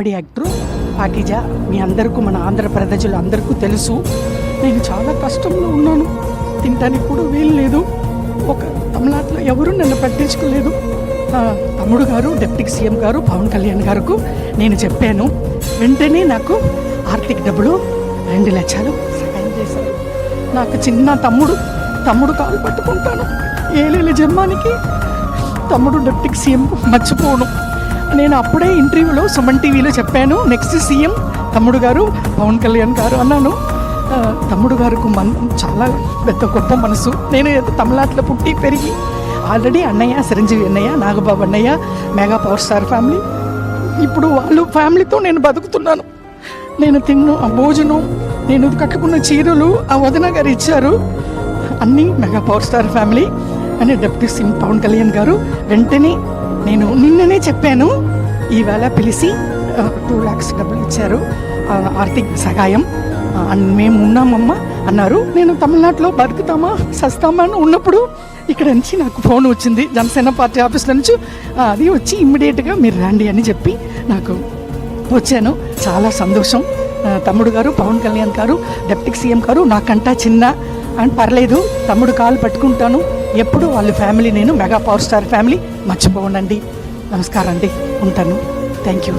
Comedy actor పాకిజా. మీ అందరికీ, మన ఆంధ్ర ప్రజలు అందరికీ తెలుసు, నేను చాలా కష్టంలో ఉన్నాను. తినడానికి కూడా వీలు లేదు. ఒక తమిళనాడులో ఎవరు నన్ను పట్టించుకోలేదు. తమ్ముడు గారు, డిప్యూటీ సీఎం గారు పవన్ కళ్యాణ్ గారికి నేను చెప్పాను. వెంటనే నాకు ఆర్థిక డబ్బులు 2 లక్షలు సహాయం చేశారు. నాకు చిన్న తమ్ముడు కాలు పట్టుకుంటాను. ఏలేళ్ళ జన్మానికి తమ్ముడు డిప్యూటీ సీఎం మర్చిపోను. నేను అప్పుడే ఇంటర్వ్యూలో సుమన్ టీవీలో చెప్పాను, నెక్స్ట్ సీఎం తమ్ముడు గారు పవన్ కళ్యాణ్ గారు అన్నాను. తమ్ముడు గారికి చాలా పెద్ద గొప్ప మనసు. నేను తమిళనాడులో పుట్టి పెరిగి ఆల్రెడీ అన్నయ్య, చిరంజీవి అన్నయ్య, నాగబాబు అన్నయ్య, మెగా పవర్ స్టార్ ఫ్యామిలీ, ఇప్పుడు వాళ్ళు ఫ్యామిలీతో నేను బతుకుతున్నాను. నేను తిన్న ఆ భోజనం, నేను కట్టుకున్న చీరలు ఆ వదిన గారు ఇచ్చారు. అన్నీ మెగా పవర్ స్టార్ ఫ్యామిలీ అని డిప్యూటీ సీఎం పవన్ కళ్యాణ్ గారు వెంటనే, నేను నిన్ననే చెప్పాను, ఈవేళ పిలిచి 2 lakhs డబ్బులు ఇచ్చారు, ఆర్థిక సహాయం. మేము ఉన్నామమ్మా అన్నారు. నేను తమిళనాడులో బతుకుతామా సస్తామా అని ఉన్నప్పుడు ఇక్కడ నుంచి నాకు ఫోన్ వచ్చింది జనసేన పార్టీ ఆఫీస్లో నుంచి. అది వచ్చి ఇమ్మీడియట్గా మీరు రండి అని చెప్పి నాకు వచ్చాను. చాలా సంతోషం. తమ్ముడు గారు పవన్ కళ్యాణ్ గారు, డిప్యూటీ సీఎం గారు నాకంటా చిన్న అని పర్లేదు, తమ్ముడు కాలు పట్టుకుంటాను ఎప్పుడు. వాళ్ళ ఫ్యామిలీ, నేను మెగా పవర్ స్టార్ ఫ్యామిలీ మర్చిపోనండి. నమస్కారం అండి, ఉంటాను. Thank you.